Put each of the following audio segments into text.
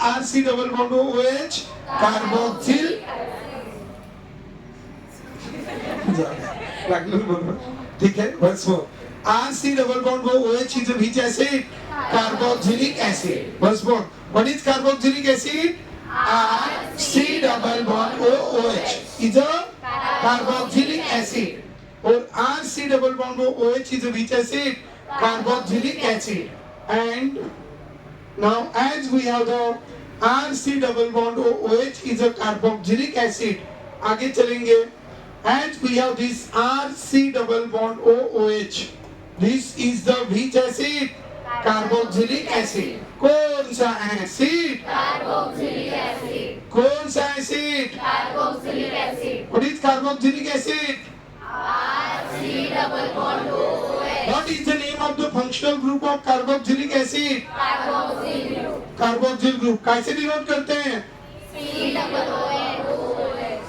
RC double bond OH? Carboxyl. ठीक है, once more. RC double bond OH is a which acid? Carboxylic acid. Once more. What is carboxylic acid? RC double bond OH is a carboxylic acid. Or RC double bond OH is a which acid? Carboxylic acid. And now as we have the RC double bond OH is a carboxylic acid. आगे चलेंगे. As we have this RC double bond OH, this is the which acid? Carboxylic acid. कौन सा acid? Carboxylic acid. कौन सा acid? Carboxylic acid. What is carboxylic acid? RC double bond OH. What is the name of the functional group of carboxylic acid? Carboxyl group. Carboxyl group. कैसे denote करते हैं? C double OH.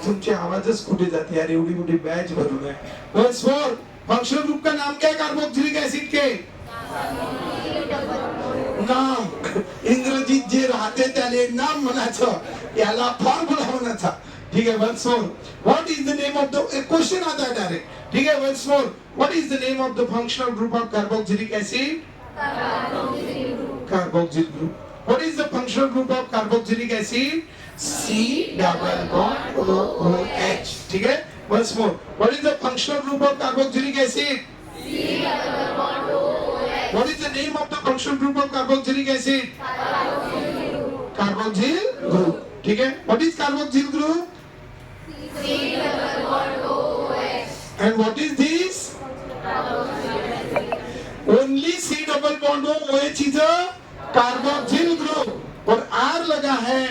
तुमची आवाजच कुठे जाते यार, एवढी मोठी बॅच भरून आहे. Once more. फंक्शनल ग्रुप का नाम क्या है कार्बोक्सिलिक एसिड के? नाम. इंग्रजीत जे राहते त्याले नाम म्हणायचं, याला फॉर्म्युला म्हणायचा. ठीक है, once more. What is the name of the question आता है डायरेक्ट. ठीक है, once more. What is the name of the functional group of carboxylic acid? Carboxyl group. What is the functional group of carboxylic acid? C double bond OH. ठीक है, once more. What is the functional group of carboxylic acid? C double bond OH. What is the name of the functional group of carboxylic acid? Carboxyl group. ठीक है, what is carboxyl group? C double bond OH. And what is this? Only C double bond OH is a carboxyl group. और R लगा है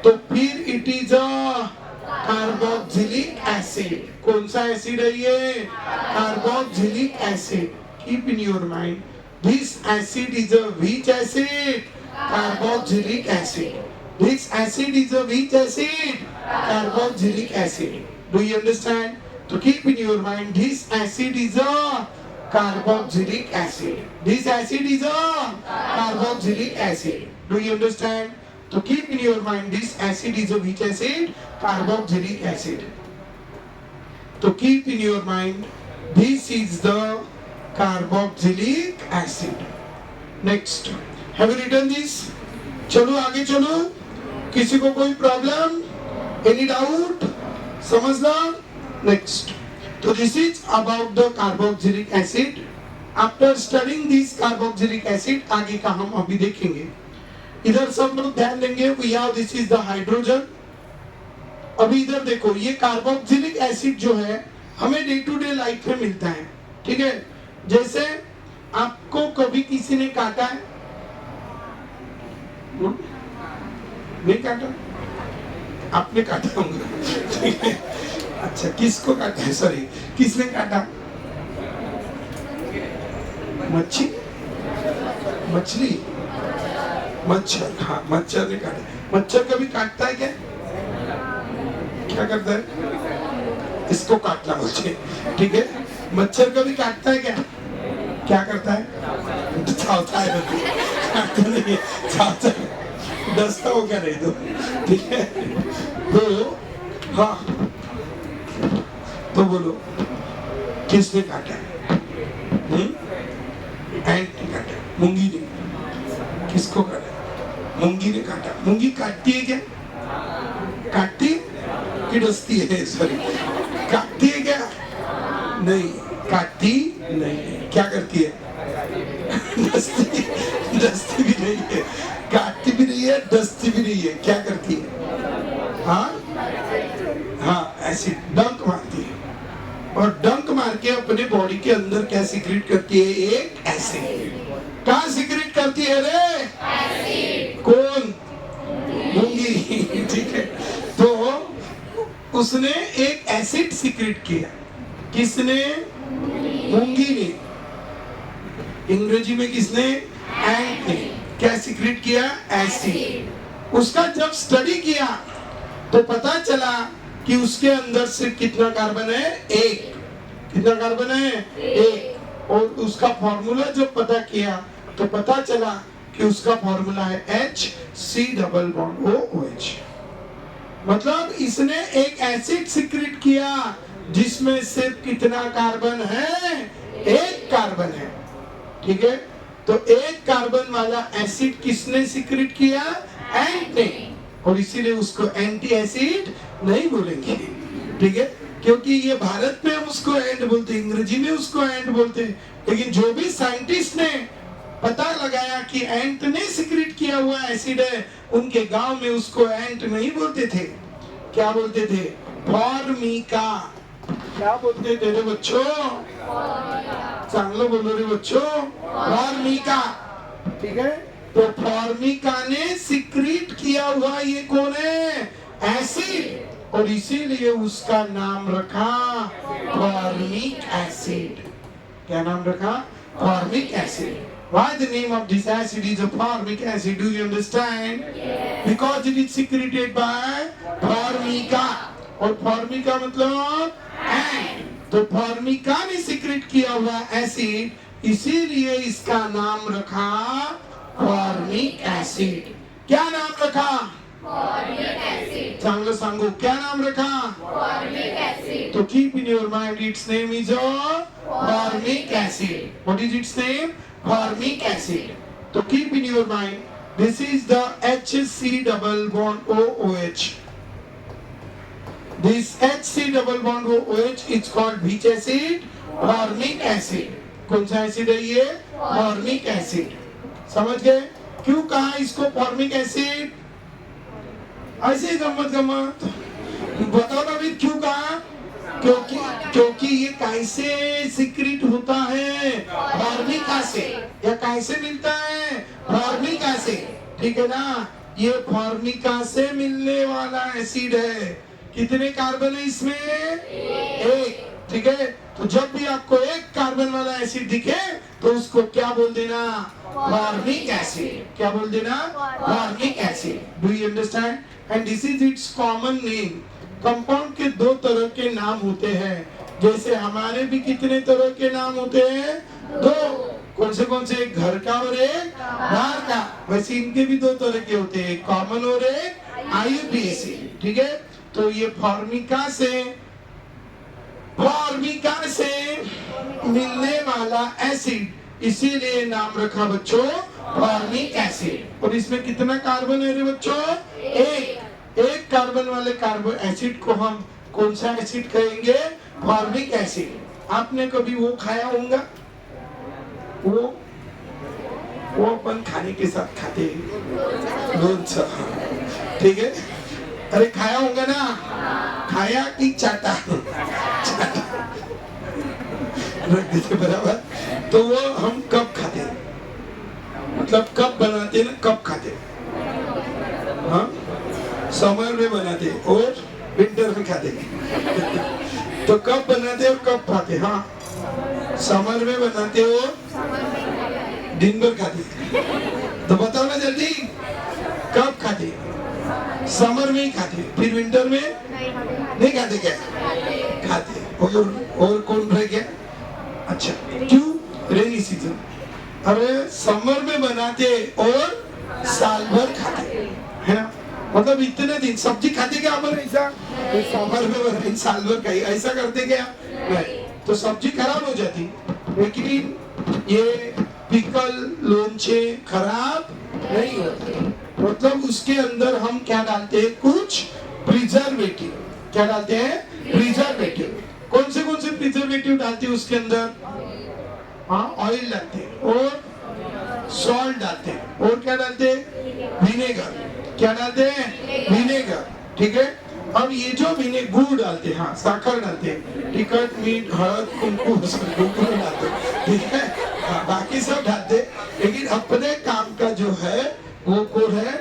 तो फिर it is a carboxylic acid. कौन सा acid है ये? Carboxylic acid. Keep in your mind. This acid is a which acid? Carboxylic acid. This acid is a which acid? Carboxylic acid. Do you understand? To keep in your mind, this acid is a carboxylic acid. This acid is a carboxylic acid. Do you understand? To keep in your mind, this acid is a which acid? Carboxylic acid. To keep in your mind, this is the carboxylic acid. Next, have you written this? चलो आगे चलो. किसी को कोई problem? Any doubt? समझना? Next. So this is about the carboxylic acid. After studying this carboxylic acid, आगे का हम अभी देखेंगे. इधर सब लोग ध्यान देंगे. We have this is the hydrogen. अभी इधर देखो, ये कार्बोक्सिलिक एसिड जो है हमें डे टू डे लाइफ में मिलता है. ठीक है, जैसे आपको कभी किसी ने काटा है? नहीं काटा? आपने काटा होगा. ठीक है, अच्छा किसको काटा है? सॉरी, किसने काटा? मच्छी, मछली, मच्छर. हाँ, मच्छर ने काटा. मच्छर कभी काटता है क्या? क्या करता है? इसको काटना मुझे. ठीक है, मच्छर कभी काटता है क्या? क्या करता है? चावता है. काटता नहीं है, चावता है. दस्ता हो क्या? नहीं तो. ठीक है, तो हाँ, तो बोलो किसने काटा है? एंट ने काटा. मूंगी ने. किसको काटा? मूंगी ने काटा. मूंगी काटती है क्या? काटती कि डसती है? सॉरी, काटती है क्या? नहीं, काटती नहीं है. क्या करती है? डसती. डसती भी नहीं है, काटती भी नहीं है, डसती भी नहीं है. क्या करती है? हाँ हाँ, ऐसी डंक मारती है. और डंक मार के अपने बॉडी के अंदर क्या सीक्रेट करती है? एक एसिड. कहाँ सीक्रेट करती है रे? एसिड. कौन? मूंगी. ठीक है, तो उसने एक एसिड सीक्रेट किया. किसने? मूंगी ने. अंग्रेजी में किसने? एंट ने. क्या सीक्रेट किया? एसिड. उसका जब स्टडी किया तो पता चला कि उसके अंदर से कितना कार्बन है? एक. कितना कार्बन है? एक. और उसका फॉर्मूला जब पता किया तो पता चला कि उसका फॉर्मूला है HC≡OH। मतलब इसने एक एसिड सिक्रेट किया जिसमें सिर्फ कितना कार्बन है, एक कार्बन है, ठीक है। तो एक कार्बन वाला एसिड किसने सिक्रेट किया, एंट ने, और इसीलिए उसको एंटी एसिड नहीं बोलेंगे, ठीक है, क्योंकि ये भारत में हम उसको एंट बोलते हैं, अंग्रेजी में उसको एंट बोलते हैं। लेकिन जो भी साइंटिस्ट ने पता लगाया कि एंट ने सिक्रेट किया हुआ एसिड है, उनके गांव में उसको एंट नहीं बोलते थे, क्या बोलते थे, फॉर्मिका। क्या बोलते थे रे बच्चों, चांगलो बोलो रे बच्चों, फॉर्मिका, ठीक है। तो फॉर्मिका ने सिक्रेट किया हुआ ये कौन है, एसिड, और इसीलिए उसका नाम रखा फॉर्मिक एसिड। क्या नाम रखा, formic acid. Why the name of this acid is a formic acid? Do you understand? Yes. Because it is secreted by formica. और formica मतलब एंट। तो formica ने सिक्रेट किया हुआ एसिड, इसीलिए इसका नाम रखा फॉर्मिक एसिड। क्या नाम रखा, फॉर्मिक एसिड। चांगलं सांगू, क्या नाम रखा, फॉर्मिक एसिड। तो keep in your mind its name is a formic acid. What is its name? Formic acid. So keep in your mind, this is the HC≡OH. This HC≡OH is called which acid? Formic acid. कौन सा acid है ये, formic acid. समझ गए क्यों कहा इसको formic acid, ऐसे गम्मत गम्मत बताओ ना भी क्यों कहा, क्योंकि ये कैसे सिक्रेट होता है, फॉर्मिका से, या कैसे मिलता है, फॉर्मिका से, ठीक है ना। ये फॉर्मिका से मिलने वाला एसिड है। कितने कार्बन है इसमें, एक, ठीक है। तो जब भी आपको एक कार्बन वाला एसिड दिखे तो उसको क्या बोल देना, फॉर्मिक एसिड। क्या बोल देना, formic acid. Do you understand? And this is it's common name. Compound के दो तरह के नाम होते हैं, जैसे हमारे भी कितने तरह के नाम होते हैं, दो। कौन से, एक घर का और एक बाहर का। वैसे इनके भी दो तरह के होते हैं, कॉमन और एक IUPAC, ठीक है। तो ये फॉर्मिका से मिलने वाला एसिड, इसीलिए नाम रखा बच्चों फॉर्मिक एसिड। और इसमें कितना कार्बन है रे बच्चों, एक कार्बन वाले कार्बन एसिड को हम कौन सा एसिड कहेंगे, फॉर्मिक एसिड। आपने कभी वो खाया होगा, वो अपन खाने के साथ खाते हैं, लोणचं, ठीक है। अरे खाया होगा ना, खाया कि चाटा, रख देते बराबर। तो वो हम कब खाते हैं, मतलब कब बनाते ना, कब खाते, हाँ, समर में बनाते और विंटर में खाते। तो कब बनाते और कब खाते, हाँ, समर में बनाते और दिन भर खाते। तो बताओ ना जल्दी, कब खाते, समर में ही खाते, फिर विंटर में नहीं खाते क्या, खाते। और कौन रह गया, अच्छा क्यों, रेनी सीजन। अरे समर में बनाते और साल भर खाते, है ना। मतलब इतने दिन सब्जी खाते क्या अपन, ऐसा समर में बनाते साल भर खाई, ऐसा करते क्या, नहीं। तो सब्जी खराब हो जाती, लेकिन ये पिकल लोणचे खराब नहीं होते। मतलब उसके अंदर हम क्या डालते हैं, कुछ प्रिजर्वेटिव। क्या डालते हैं, प्रिजर्वेटिव। कौन से प्रिजर्वेटिव डालते हैं उसके अंदर, हाँ, ऑयल डालते हैं और सॉल्ट डालते हैं, और क्या डालते हैं, विनेगर। क्या डालते हैं, विनेगर, ठीक है। अब ये जो गुड़ डालते हैं, हाँ, साखर डालते हैं, टिकट, मीठ, हळद, कुमकुम डालते हैं, ठीक है। हाँ, बाकी सब डालते हैं, लेकिन अपने काम का जो है वो कौन है,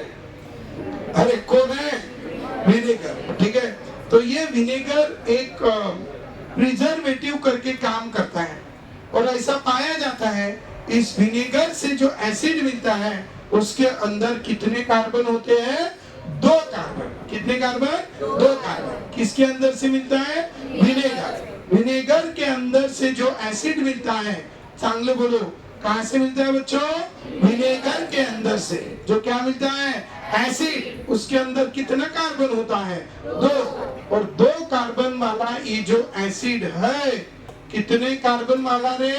अरे कौन है, विनेगर, ठीक है। तो ये विनेगर एक प्रिजर्वेटिव करके काम करता है, और ऐसा पाया जाता है इस विनेगर से जो एसिड मिलता है उसके अंदर कितने कार्बन होते हैं, 2 कार्बन। कितने कार्बन, 2 कार्बन। किसके अंदर से मिलता है, विनेगर के अंदर से जो एसिड मिलता है, चांगले बोलो, कहां से मिलता है बच्चों? विनेगर के अंदर से। जो क्या मिलता है? एसिड। उसके अंदर कितना कार्बन होता है? 2। और 2 कार्बन वाला ये जो एसिड है, कितने कार्बन वाला रे?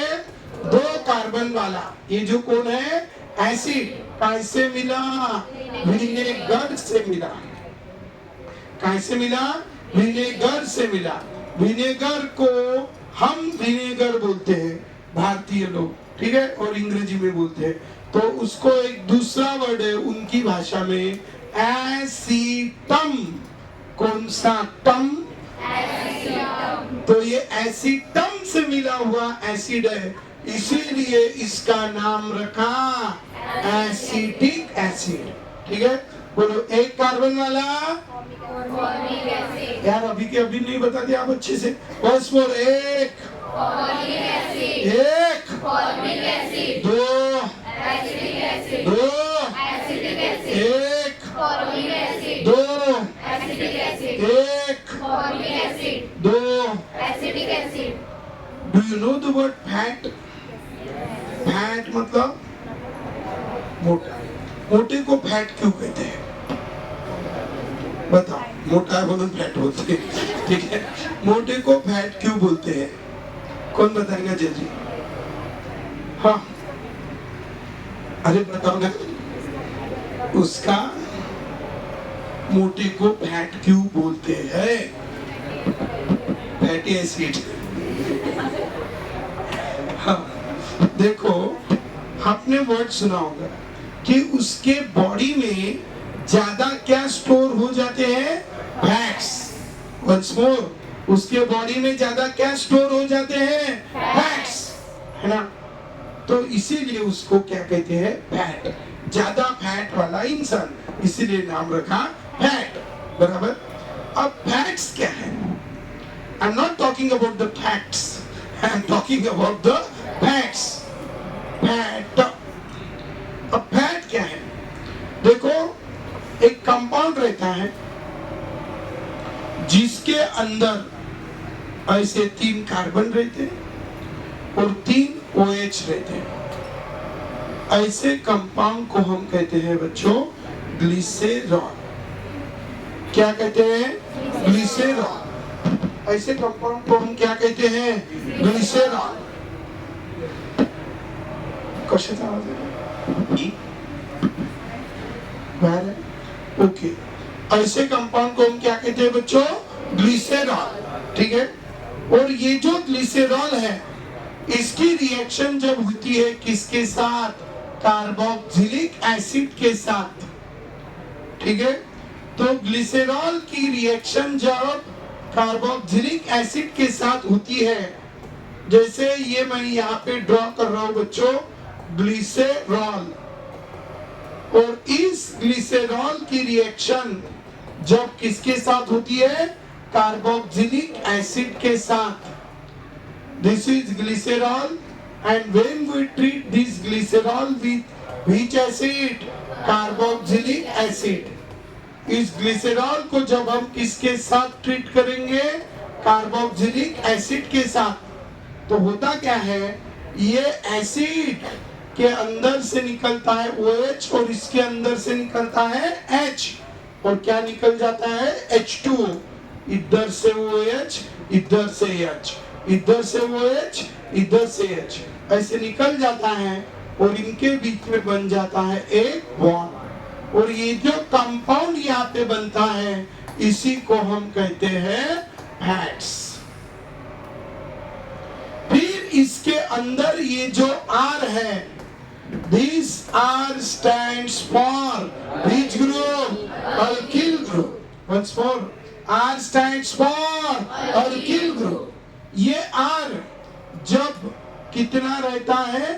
2 कार्बन वाला। ये जो कौन है? एसिड। कैसे मिला? विनेगर से मिला। कैसे मिला? विनेगर से मिला। विनेगर को हम विनेगर बोलते हैं भारतीय लोग, ठीक है, और अंग्रेजी में बोलते हैं। तो उसको एक दूसरा वर्ड है उनकी भाषा में, एसीटम। कौन सा टम? तो ये एसीटम से मिला हुआ एसिड है, इसीलिए इसका नाम रखा एसिटिक एसिड। ठीक है, बोलो। 1 कार्बन वाला फॉर्मिक एसिड। यार अभी के अभी नहीं बता दिया आप अच्छे से। बस बोल। 1 formic acid. 1 formic acid. 2 acetic acid. 2 acetic acid. 1 formic acid. 2 acetic acid. 1 formic acid. 2। Acetic acid. Do you know the word fat? Fat मतलब मोटा। मोटे को फैट क्यों कहते हैं? बताओ। मोटा है बोलो फैट बोलते हैं, ठीक है। मोटे को फैट क्यों बोलते हैं? कौन बताएगा जल्दी? हाँ, अरे बताओ ना। उसका मोटे को फैट क्यों बोलते हैं? Fatty acid. हाँ, देखो, आपने वर्ड सुना होगा कि उसके बॉडी में ज्यादा क्या स्टोर हो जाते हैं? फैट्स। वंस मोर, उसके बॉडी में ज्यादा क्या स्टोर हो जाते हैं? फैट्स, है ना। तो इसीलिए उसको क्या कहते हैं? फैट। ज्यादा फैट वाला इंसान, इसीलिए नाम रखा फैट। बराबर। अब फैट्स क्या है? I am not talking about the facts, I am talking about the fats. Fat. अब फैट क्या है? देखो, एक कंपाउंड रहता है जिसके अंदर ऐसे 3 कार्बन रहते हैं और 3 OH रहते हैं। ऐसे कंपाउंड को हम कहते हैं बच्चों ग्लिसरॉल। क्या कहते हैं? ग्लिसरॉल। ऐसे कंपाउंड को हम क्या कहते हैं? ग्लिसरॉल। कशाचा आवाज आहे? बाहर है? ओके। ऐसे कंपाउंड को हम क्या कहते हैं बच्चों? ग्लिसरॉल। ठीक है। और ये जो ग्लिसरॉल है, इसकी रिएक्शन जब होती है किसके साथ? कार्बोक्सिलिक एसिड के साथ। ठीक है। तो ग्लिसरॉल की रिएक्शन जब कार्बोक्सिलिक एसिड के साथ होती है, जैसे ये मैं यहाँ पे ड्रॉ कर रहा हूं बच्चों, ग्लिसरॉल। और इस ग्लिसरॉल की रिएक्शन जब किसके साथ होती है? कार्बोक्सिलिक एसिड के साथ। This is glycerol, and when we treat this glycerol with which acid? Carboxylic acid. इस ग्लिसरॉल को जब हम किसके साथ ट्रीट करेंगे? कार्बोक्सिलिक एसिड के साथ। तो होता क्या है? ये एसिड के अंदर से निकलता है OH और इसके अंदर से निकलता है H, और क्या निकल जाता है? H2O। इधर से OH, इधर से H, इधर से OH, इधर से H, ऐसे निकल जाता है और इनके बीच में बन जाता है एक बॉन्ड। और ये जो कंपाउंड यहाँ पे बनता है, इसी को हम कहते हैं फैट्स। फिर इसके अंदर ये जो R है, this R stands for which group? Alkyl group. Once more, R stands for alkyl group. ये R जब कितना रहता है?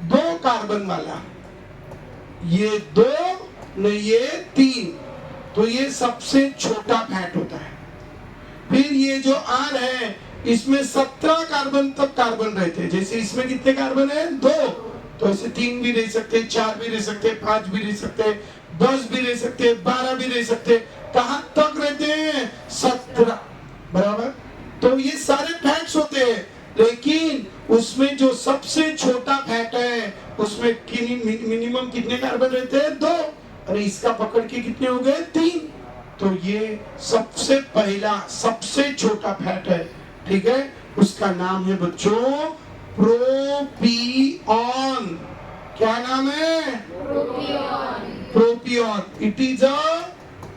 2 कार्बन वाला। ये 2 नहीं, ये 3। तो ये सबसे छोटा फैट होता है। फिर ये जो R है, इसमें 17 कार्बन तक कार्बन रहते हैं। जैसे इसमें कितने कार्बन है? 2। तो ऐसे 3 भी रह सकते, 4 भी रह सकते, 5 भी रह सकते, 10 भी रह सकते, 12 भी रह सकते। कहां तक रहते हैं? 17। बराबर। तो ये सारे फैट्स होते हैं, लेकिन उसमें जो सबसे छोटा फैट है उसमें मिनिमम कितने कार्बन रहते हैं? 2। अरे इसका पकड़ के कितने हो गए? 3। तो ये सबसे पहला सबसे छोटा फैट है, ठीक है। उसका नाम है बच्चों प्रोपिऑन। क्या नाम है? Propion. It is a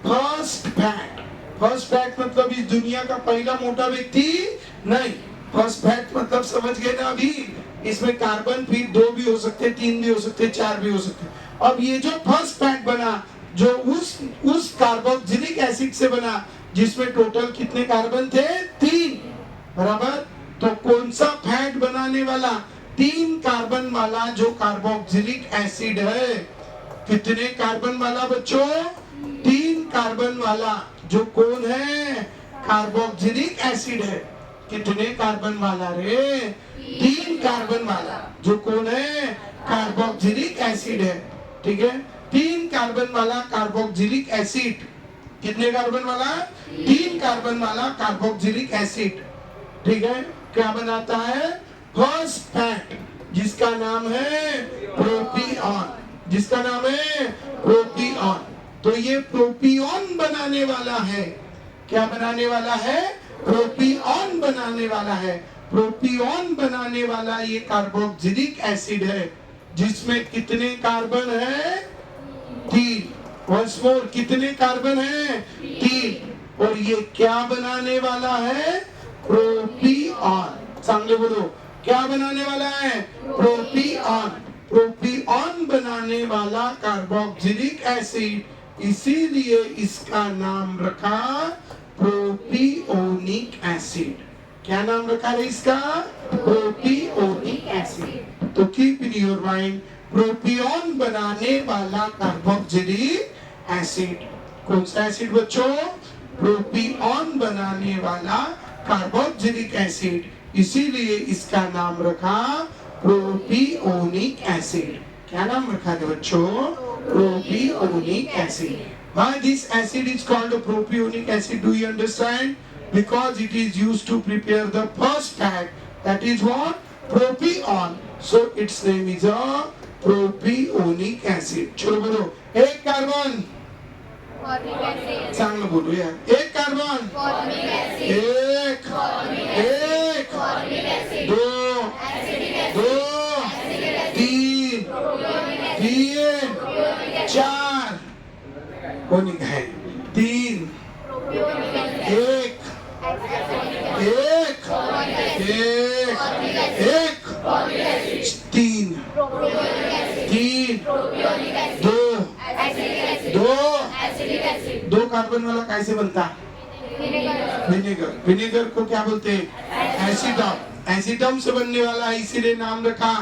first fat. First fat मतलब इस दुनिया का पहला मोटा व्यक्ति नहीं। फर्स्ट फैट मतलब समझ गए ना? अभी इसमें कार्बन फिर 2 भी हो सकते, 3 भी हो सकते, 4 भी हो सकते। अब ये जो फर्स्ट फैट बना जो उस कार्बोक्सिलिक एसिड से बना जिसमें टोटल कितने कार्बन थे? 3, बराबर। तो कौन सा फैट बनाने वाला 3 कार्बन वाला जो कार्बोक्सिलिक एसिड है? कितने कार्बन वाला बच्चों? 3 कार्बन वाला। जो कौन है? कार्बोक्सिलिक एसिड है। कितने कार्बन वाला रे? 3 कार्बन वाला। जो कौन है? कार्बोक्सिलिक एसिड है, ठीक है। 3 कार्बन वाला कार्बोक्सिलिक एसिड। कितने कार्बन वाला? 3 कार्बन वाला कार्बोक्सिलिक एसिड, ठीक है। क्या बनाता है? फर्स्ट फैट, जिसका नाम है प्रोपिऑन। जिसका नाम है प्रोपिऑन। तो ये प्रोपिऑन बनाने वाला है। क्या बनाने वाला है? प्रोपिऑन बनाने वाला है। प्रोपिऑन बनाने वाला ये कार्बोक्सिलिक एसिड है जिसमें कितने कार्बन है? 3। वंस मोर, कितने कार्बन है? 3। और ये क्या बनाने वाला है? प्रोपिऑन। सामने बोलो, क्या बनाने वाला है? प्रोपिऑन। प्रोपिऑन बनाने वाला कार्बोक्सिलिक एसिड, इसीलिए इसका नाम रखा प्रोपियोनिक एसिड। क्या नाम रखा है इसका? Propionic acid. तो कीप इन योर माइंड, प्रोपिऑन बनाने वाला कार्बोक्सिलिक एसिड। कौन सा एसिड बच्चों? प्रोपिऑन बनाने वाला कार्बोक्सिलिक एसिड, इसीलिए इसका नाम रखा प्रोपियोनिक एसिड। क्या नाम रखा है बच्चों? Propionic acid. Why this acid is called a propionic acid? Do you understand? Because it is used to prepare the first fat, that is what? Propion. So its name is a propionic acid. चलो बोलो, एक carbon. चांगलं बोलो यार। एक carbon. एक, दो, 3, 4। कौन है? 3, 1, 3, 2 कार्बन वाला कैसे बनता? विनेगर। विनेगर को क्या बोलते हैं? एसिडम। एसिडम से बनने वाला, इसीलिए नाम रखा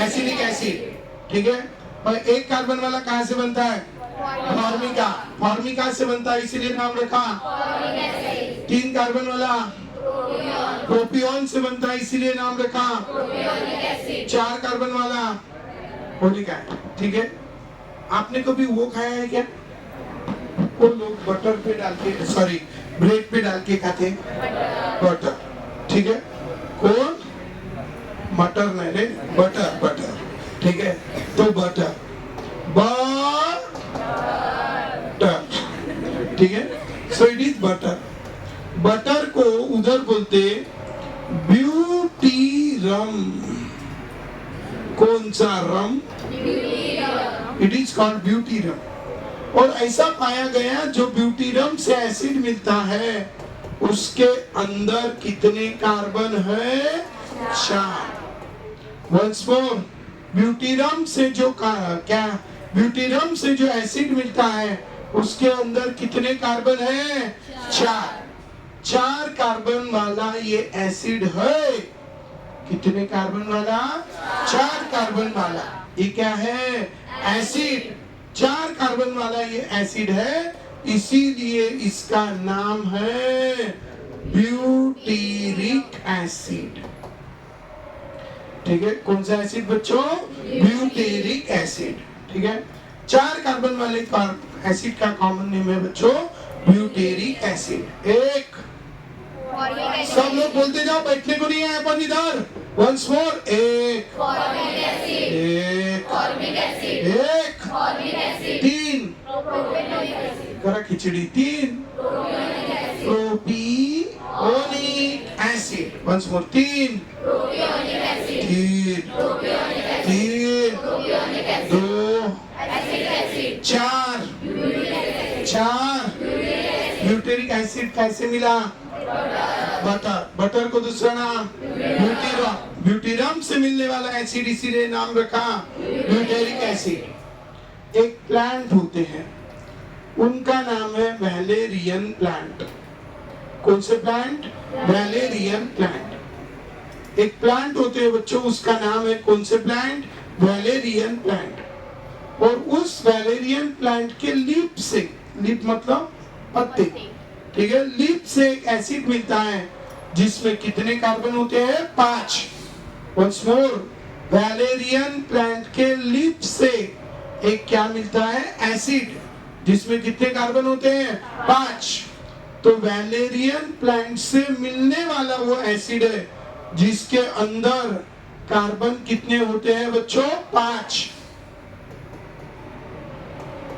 एसिडिक एसिड, ठीक है। और 1 कार्बन वाला कहाँ से बनता है? फॉर्मिका। फॉर्मिका से बनता है, इसीलिए नाम रखा। 3 कार्बन वाला प्रोपिऑन से बनता है, इसीलिए नाम रखा 4 कार्बन वाला होलिका, ठीक है। आपने कभी वो खाया है क्या? वो लोग बटर पे डाल के, सॉरी ब्रेड पे डाल के खाते हैं, बटर, ठीक है। कौन? मटर नहीं रे, बटर, बटर, ठीक है। तो बटर, ठीक है। सो इट इज बटर। बटर को उधर बोलते ब्यूटी रम। कौन सा रम? इट इज कॉल्ड ब्यूटी रम। और ऐसा पाया गया जो ब्यूटी रम से एसिड मिलता है उसके अंदर कितने कार्बन है? 4। वंस मोर, ब्यूटीरम से जो क्या ब्यूटीरम से जो एसिड मिलता है उसके अंदर कितने कार्बन है? 4 कार्बन वाला ये एसिड है। कितने कार्बन वाला? 4 कार्बन वाला। ये क्या है? एसिड। 4 कार्बन वाला ये एसिड है, इसीलिए इसका नाम है ब्यूटीरिक एसिड, ठीक है। कौन सा एसिड बच्चों? ब्यूटेरिक एसिड, ठीक है। 4 कार्बन वाले एसिड का कॉमन नेम है बच्चों ब्यूटेरिक एसिड। एक, सब लोग बोलते जाओ, बैठने को नहीं है अपन इधर। वंस मोर, एक फॉर्मिक एसिड, एक फॉर्मिक एसिड, एक, फॉर्मिक एसिड, तीन, प्रोपियोनिक एसिड, करा खिचड़ी, तीन propionic acid, propionic acid, once more, तीन, प्रोपियोनिक एसिड, तीन, प्रोपियोनिक एसिड, तीन, प्रोपियोनिक एसिड, दो, एसिटिक एसिड, चार, चार, ब्यूटेरिक एसिड कैसे मिला? बटर, बटर को दूसरा नाम ब्यूटीरम, ब्यूटीरम से मिलने वाला एसिड इसीलिए नाम रखा ब्यूटेरिक एसिड। एक प्लांट होते हैं, उनका नाम है वैलेरियन प्लांट। कौन से प्लांट? Valerian plant. एक प्लांट होते हैं बच्चों, उसका नाम है कौन से प्लांट? Valerian plant. और उस वैलेरियन प्लांट के लीफ से, लीफ मतलब पत्ते, ठीक है, लीफ से एक एसिड मिलता है जिसमें कितने कार्बन होते हैं? 5। वंस मोर, वैलेरियन प्लांट के लीफ से एक क्या मिलता है? एसिड, जिसमें कितने कार्बन होते हैं? 5। तो वैलेरियन प्लांट से मिलने वाला वो एसिड है जिसके अंदर कार्बन कितने होते हैं बच्चों? 5।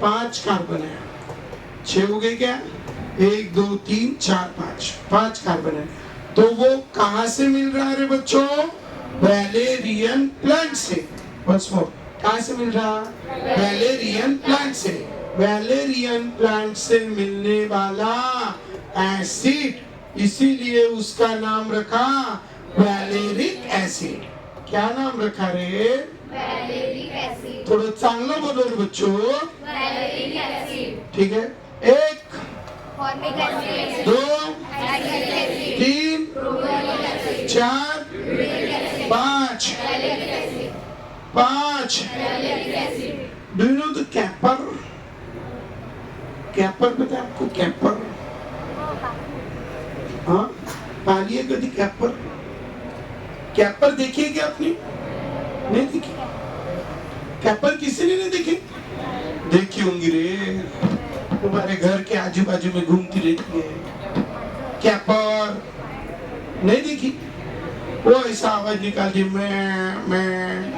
5 कार्बन है। 6 हो गए क्या? 1 2 3 4 5, 5 कार्बन है। तो वो कहां से मिल रहा है रे बच्चों? वैलेरियन प्लांट से। वंस मोर, कहां से मिल रहा? वैलेरियन प्लांट से। वैलेरियन प्लांट से मिलने वाला एसिड, इसीलिए उसका नाम रखा वैलेरिक एसिड। क्या नाम रखा रे? वैलेरिक एसिड, थोड़ा चांगलं बोलो रे बच्चों, वैलेरिक एसिड, ठीक है। 1 formic acid, 2 acetic acid, 3 propionic acid, 4 uric acid, 5 valeric acid, 5। Valeric acid, do you know the caper? Caper पता है आपको? कैपर, हाँ, पालिए कभी कैपर? कैपर देखिए क्या आपने? नहीं देखी? कैपर किसी ने नहीं देखी? देखी होंगी रे, तुम्हारे घर के आजू बाजू में घूमती रहती है। कैपर नहीं देखी? वो ऐसा आवाज निकालती, मैं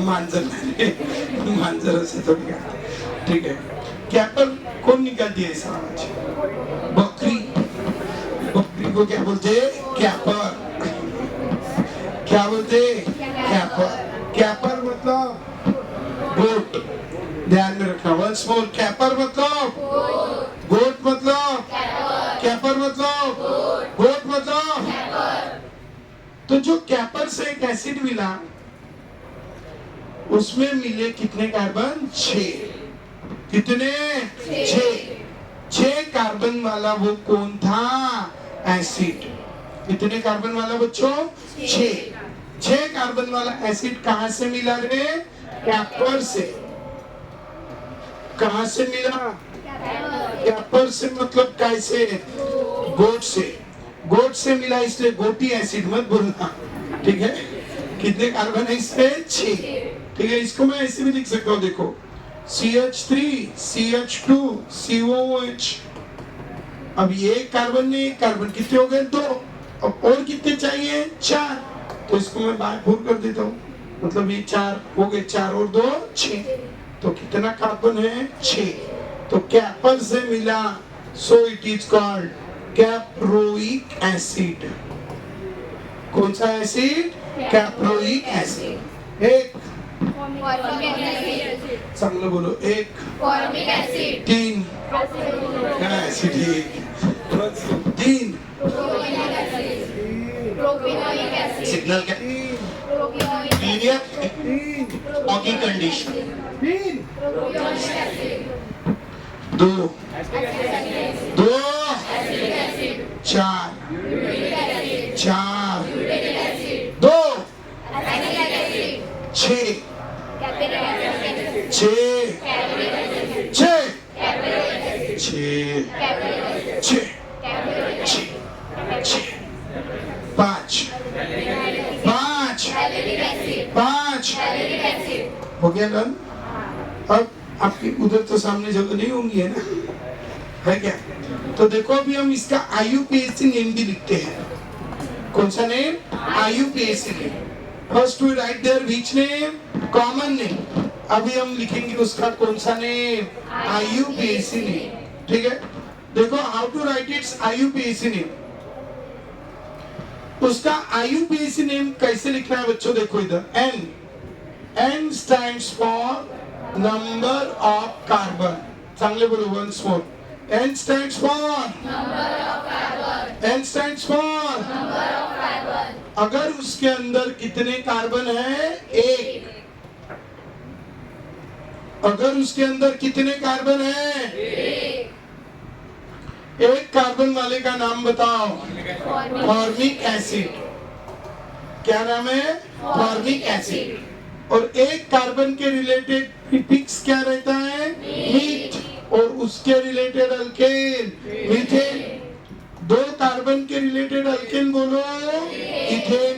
मांजर मांजर से तो निकालती, ठीक है। कैपर कौन निकालती है ऐसा आवाज? बकरी, बकरी को क्या बोलते? कैपर। क्या बोलते? कैपर। कैपर मतलब गोट, ध्यान में रखना। वंस मोर, कैपर मतलब गोट, मतलब कैपर मतलब गोट मतलब। तो जो कैपर से एक एसिड मिला, उसमें मिले कितने कार्बन? 6। कितने? 6 कार्बन वाला वो कौन था? एसिड। कितने कार्बन वाला बच्चों? 6 कार्बन वाला एसिड कहां से मिला रे? कैपर से। कहां से मिला? कैपर से मतलब कैसे? गोट से। गोट से मिला, इसलिए गोटी एसिड मत बोलना, ठीक है। कितने कार्बन है इसमें? 6, ठीक है। इसको मैं ऐसे भी लिख सकता हूँ, देखो, CH3 CH2 COOH। अब ये कार्बन में एक कार्बन, कितने हो गए? 2। अब और कितने चाहिए? 4। तो इसको मैं बाय 4 कर देता हूँ, मतलब ये 4 हो गए, 4 और 2 6। तो कितना कार्बन है? 6। तो कैपर से मिला, so it is called caproic acid. कौन सा एसिड? Caproic acid. एक, फॉर्मिक एसिड, चांगलं बोलो, 1 formic acid, 3 acid, 3 propionic acid, propionic acid, signal क्या? Propionic clear? Okay condition. 3 propionic acid, 2 2 acetic acid, 4 uric acid, 4 uric acid, 2 acetic acid, 6 capric acid, 6 capric acid, 6 capric acid, 6 capric acid, 6 capric acid, 6 5 5 valeric acid, 5 valeric acid, हो गया done. अब आपकी उधर तो सामने जगह नहीं होंगी, है ना? है क्या? तो देखो, अभी हम इसका IUPAC नेम भी लिखते हैं। कौन सा name? IUPAC name. First we write their which name? Common name. अभी हम लिखेंगे उसका कौन सा नेम? IUPAC name. ठीक है, देखो how to write its IUPAC name. उसका IUPAC नेम कैसे लिखना है बच्चों? देखो इधर N stands for number of carbon. चांगले बोलो once more. N stands for N stands for अगर उसके अंदर कितने कार्बन है? एक. अगर उसके अंदर कितने कार्बन है? एक कार्बन वाले का नाम बताओ. Formic acid. क्या नाम है? Formic acid. और एक कार्बन के रिलेटेड प्रीफिक्स क्या रहता है? मीथ. और उसके रिलेटेड अल्केन मीथेन. दो कार्बन के रिलेटेड अल्केन बोलो इथेन.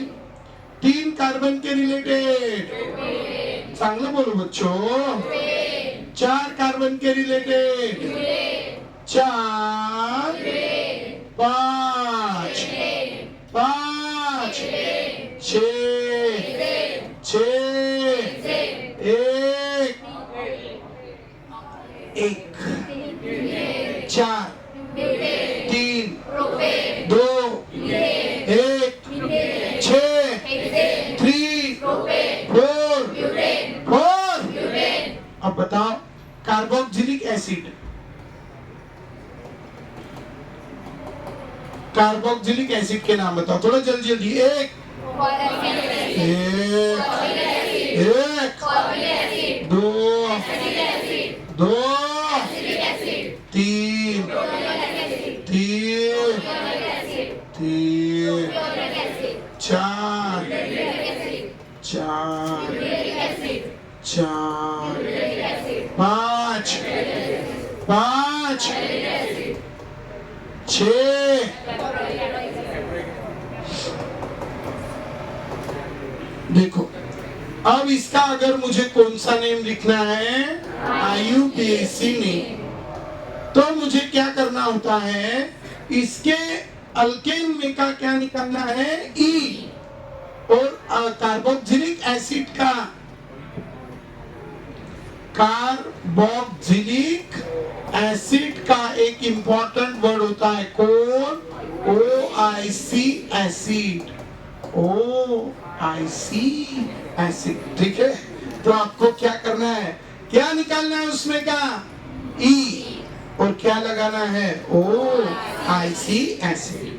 तीन कार्बन के रिलेटेड चांगलं बोलो बच्चों. चार कार्बन के रिलेटेड चार. पांच पांच छः एक चार तीन दो एक छः 3 4 अब बताओ कार्बोक्सिलिक एसिड. कार्बोक्सिलिक एसिड के नाम बताओ थोड़ा जल्दी जल्दी. एक दो तीन चार पाँच छः. देखो अब इसका अगर मुझे कौन सा नेम लिखना है? IUPAC name. तो मुझे क्या करना होता है? इसके अल्केन में का क्या निकालना है? E. और कार्बोक्सिलिक एसिड का कार्बोक्सिलिक एसिड का एक इंपॉर्टेंट वर्ड होता है कौन? OIC acid. OIC acid. ठीक है, तो आपको क्या करना है? क्या निकालना है उसमें का? E. और क्या लगाना है? OIC acid.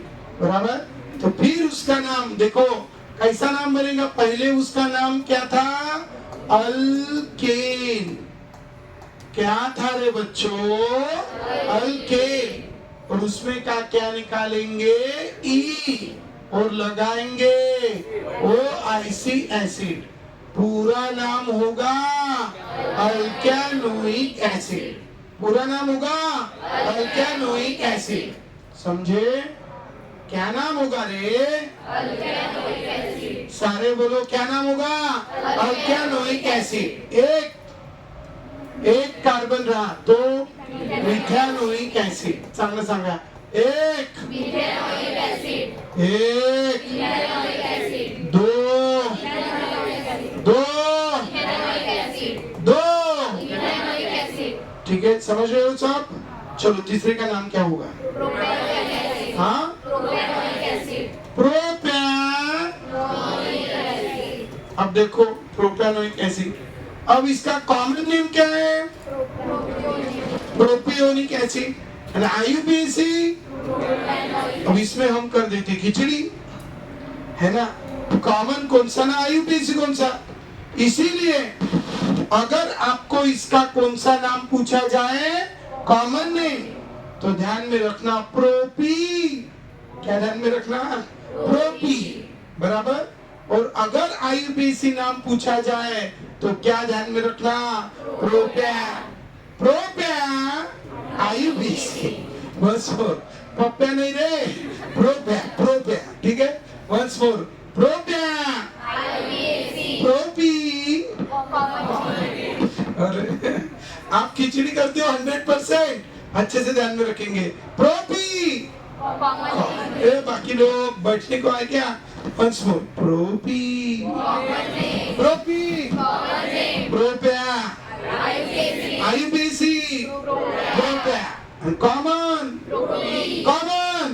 बराबर. तो फिर उसका नाम देखो कैसा नाम बनेगा. पहले उसका नाम क्या था? अल्केन. क्या था रे बच्चों? अल्केन. और उसमें का क्या निकालेंगे? E. और लगाएंगे OIC एसिड. पूरा नाम होगा अल्केनोइक एसिड. पूरा नाम होगा अल्केनोइक एसिड. समझे? क्या नाम होगा रे? अल्केनोइक एसिड. सारे बोलो क्या नाम होगा? अल्केनोइक एसिड. एक कार्बन रहा तो मिथेनोइक एसिड. चांगलं सांगा. एक मिथेनोइक एसिड. एक मिथेनोइक एसिड. दो दो मिथेनोइक एसिड. दो. Methanoic acid. ठीक है, समझ रहे हो सब? चलो तीसरे का नाम क्या होगा? Propanoic acid. हाँ, प्रोपेनोइक एसिड. प्रोपेन. अब देखो प्रोपेनोइक एसिड. अब इसका कॉमन नेम क्या है? Propionic acid. IUPAC. अब इसमें हम कर देते खिचड़ी, है ना? कॉमन कौन सा ना IUPAC कौन सा? इसीलिए अगर आपको इसका कौन सा नाम पूछा जाए कॉमन नेम, तो ध्यान में रखना प्रोपी. क्या ध्यान में रखना? प्रोपी. बराबर. और अगर IUPAC नाम पूछा जाए तो क्या ध्यान में रखना? प्रोपा. प्रोपा IUPAC. Once more. पप्पा नहीं रे, प्रोपा. प्रोपा. ठीक है, वंस मोर. प्रोपा. प्रोपी. अरे आप खिचड़ी करते हो 100%. अच्छे से ध्यान में रखेंगे. प्रोपी कॉमन ए बाकी लोग बैठने को आए क्या? वंस मोर प्रोपी प्रोपी प्रोप्या आईबीसी प्रोप्या and common common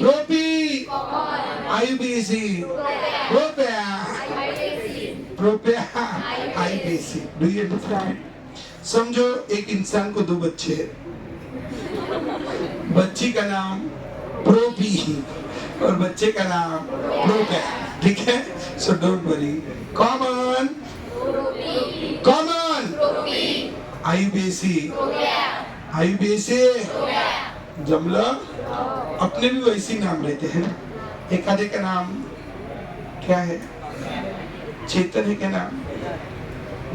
प्रोपी आईबीसी प्रोप्या प्रोप्या आईबीसी. Do you understand? समझो एक इंसान को दो बच्चे हैं. बच्ची का नाम प्रोपी और बच्चे का नाम प्रोप्या. ठीक है? So don't worry. Common common IBC IBC जमला. अपने भी वैसे ही नाम लेते हैं. एक आधे का नाम क्या है? चेतन है क्या नाम?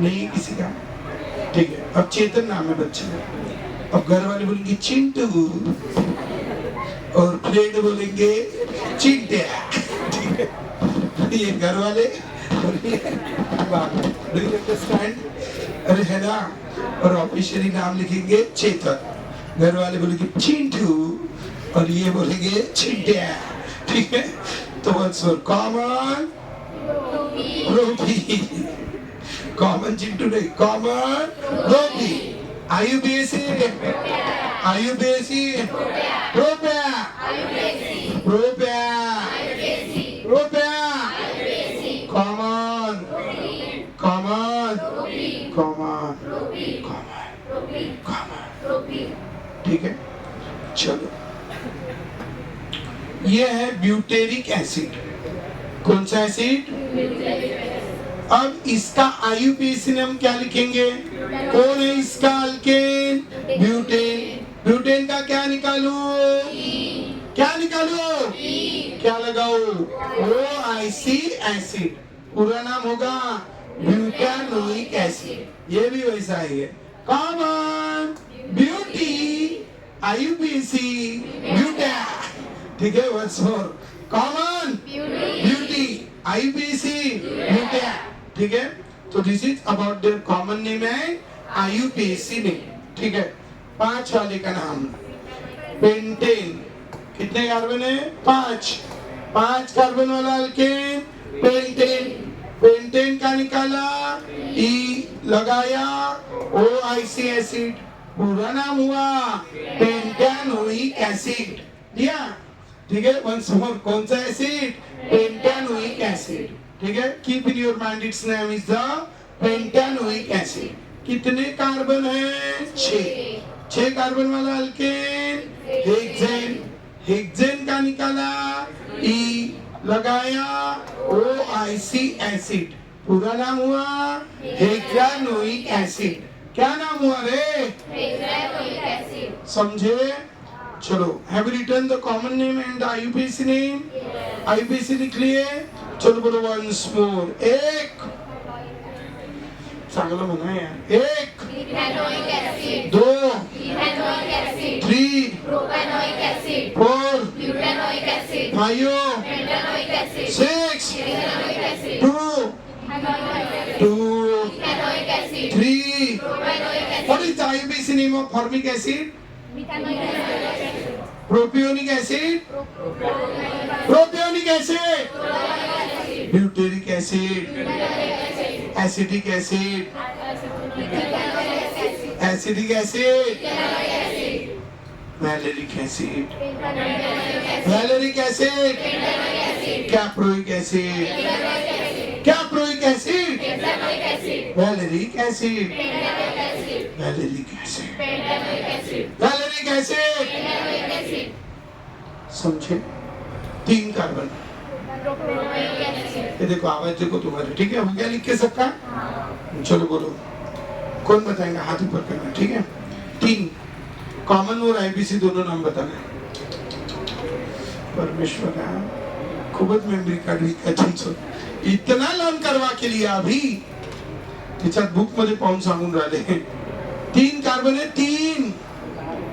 नहीं किसी का. ठीक है, अब चेतन नाम है बच्चे का. अब घर वाले बोलेंगे चिंटू और फ्रेंड बोलेंगे चिंटिया. ठीक है, ये घर वाले और ये बाप. Do you understand? अरे है ना. और ऑफिशियली नाम लिखेंगे चेतन. घर वाले बोलेंगे चिंटू और ये बोलेंगे चिंटिया. ठीक है, तो वंस फॉर कॉमन प्रोपी. कॉमन चिंटू नहीं, कॉमन प्रोपी. आईबीसी आईबीसी प्रोप्या प्रोप्या प्रोप्या कॉमन कॉमन कॉमन कॉमन. ठीक है, चलो. ये है ब्यूटेरिक एसिड. कौन सा एसिड? अब इसका आईयूपीएसी में हम क्या लिखेंगे? कौन है इसका अल्केन? ब्यूटेन. ब्यूटेन का क्या निकालू? क्या निकालू? क्या लगाओ? OIC acid. पूरा नाम होगा ब्यूटानोइक एसिड. ये भी वैसा ही है. Common buty IUPAC buta. ठीक है, once more. Common buty IUPAC buta. ठीक है, तो this is about their common name and IUPAC name. ठीक है, 5 वाले का नाम पेंटेन. कितने कार्बन है? 5. 5 कार्बन वाला अल्केन पेंटेन. पेंटेन का निकाला, ई लगाया, OIC एसिड. पूरा नाम हुआ पेंटानोइक एसिड. दिया. ठीक है, वंस मोर. कौन सा एसिड? Pentanoic acid. ठीक है, keep in your mind its name is the pentanoic acid. कितने कार्बन है? 6. 6 कार्बन वाला अल्केन हेक्सेन. हेक्सेन का निकाला, ई लगाया, OIC एसिड. पूरा नाम हुआ हेक्सानोइक एसिड. क्या नाम हुआ रे? समझे? चलो, have written the common name and the IUPAC name. IUPAC लिख लिए. चलो बोलो वंस मोर. एक चांगलं म्हणा यार. 1 2 3 4 5 6 2 3. What is the IUPAC name of formic acid? Propionic acid? Propionic acid? Butyric acid? Acetic acid? Acetic acid? Valeric acid? Valeric acid? Caproic acid? Caproic acid? Valeric acid? Valeric acid? Valeric acid? समझे? 3 carbon. ये देखो, आवाज देखो तुम्हारे. ठीक है, हो गया लिख के सबका? चलो बोलो. कौन बताएगा? हाथ ऊपर करना. ठीक है, 3 कॉमन और आईबीसी दोनों नाम बताना. परमेश्वर खूबच मेमरी काढली का तुमचं. इतना लांब करवा के लिया अभी. त्याच्यात बुक मध्ये पाहून सांगून राहिले. 3 कार्बन है. 3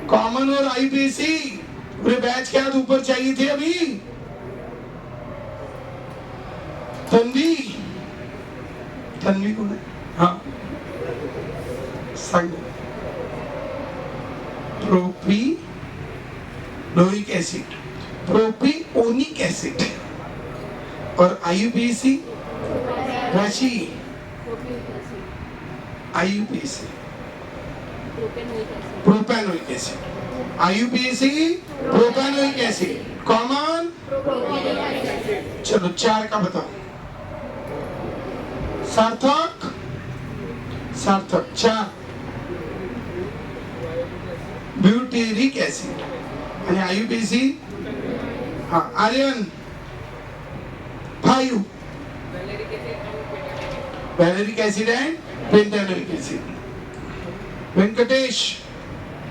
कॉमन और आईबीसी. पूरे बैच के हाथ ऊपर चाहिए थे अभी. तन्वी. तन्वी कौन है? हाँ, सांग. प्रोपी एसिड, प्रोपियोनिक एसिड। और IUPAC राशि IUPAC propanoic acid, IUPAC propanoic acid common. चलो 4 का बताओ। सार्थक 4 ब्यूटेरिक एसिड आणि IUPAC। हाँ Aryan 5 valeric acid and pentanoic acid. Venkatesh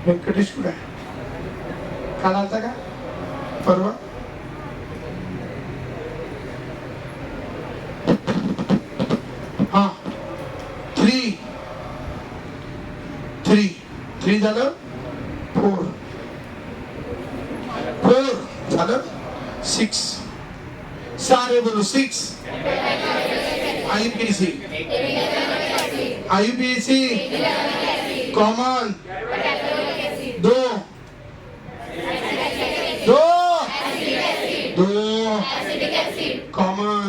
कुठे आहे? काल आलता का परवा? हाँ 3 झालं, 4 झालं, 6 सारे बोलो 6 IUPAC common 2 common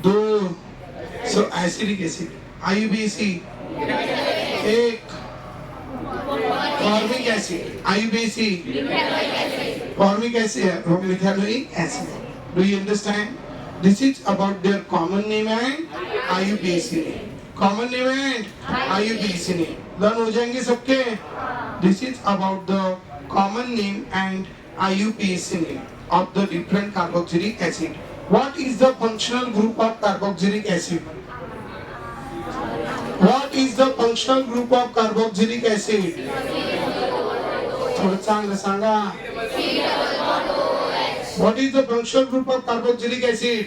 2 so acidic acid IUPAC 1 formic acid IUPAC formic acid or methanoic acid. Do you understand? This is about their common name and IUPAC name. Common name and IUPAC name. Learn हो जाएंगे सबके? This is about the common name and IUPAC name of the different carboxylic acid. What is the functional group of carboxylic acid? What is the functional group of carboxylic acid? थोडं चांगलं सांगा. What is the functional group of carboxylic acid?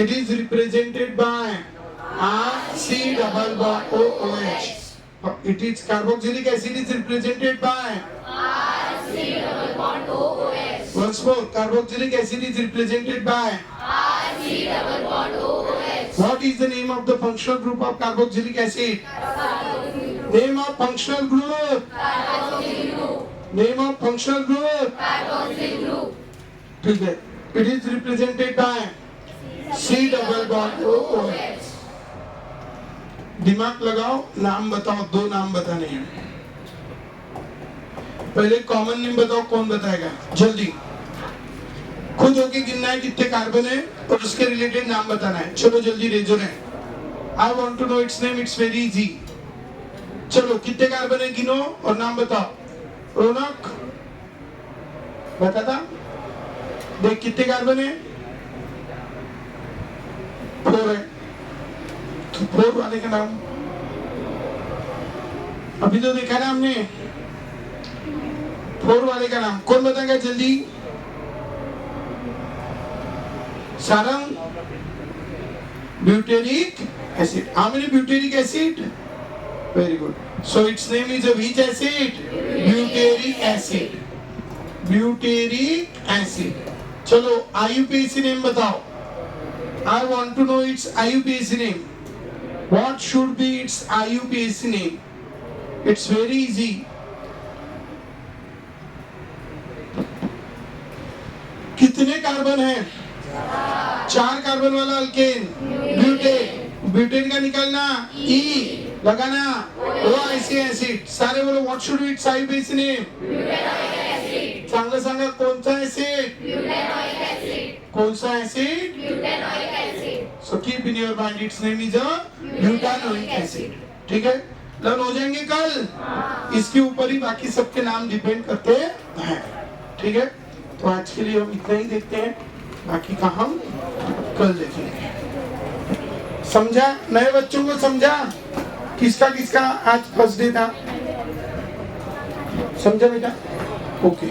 It is represented by C double bond OH. It is carboxylic acid is represented by once more carboxylic acid is represented by What is the name of the functional group of carboxylic acid? Name of functional group. Name of functional group. ठीक है. It is represented by C double bond OH. दिमाग लगाओ, नाम बताओ, 2 नाम बताने हैं. पहले कॉमन नेम बताओ, कौन बताएगा? जल्दी. खुद होके गिनना है कितने कार्बन है और उसके रिलेटेड नाम बताना है. चलो जल्दी रेजो है. I want to know its name. It's very easy. चलो कितने कार्बन है गिनो और नाम बताओ. रौनक बताता. देख कितने कार्बन है? 4 है. तो 4 वाले का नाम अभी तो देखा ना हमने. 4 वाले का नाम कौन बताएगा जल्दी? Sarang. Butyric acid. How many butyric acid? Very good. So its name is a which acid? Butyric acid. Butyric acid. चलो IUPAC name बताओ. I want to know its IUPAC name. What should be its IUPAC name? It's very easy. कितने carbon हैं? 4 carbon वाला alkane. Butane. Butane का निकालना E लगाना OIC acid. सारे बोलो what should be it's IUPAC name? चांगलं सांगा कोणता एसिड? कौन सा acid? So keep in your mind its name is a butanoic acid. ठीक है. लर्न हो जाएंगे कल. इसके ऊपर ही बाकी सबके नाम डिपेंड करते हैं. ठीक है. तो आज के लिए हम इतना ही देखते हैं, बाकी का हम कल देखेंगे. समझा? नए बच्चों को समझा? किसका किसका आज फर्स्ट डे था? समझा बेटा? ओके.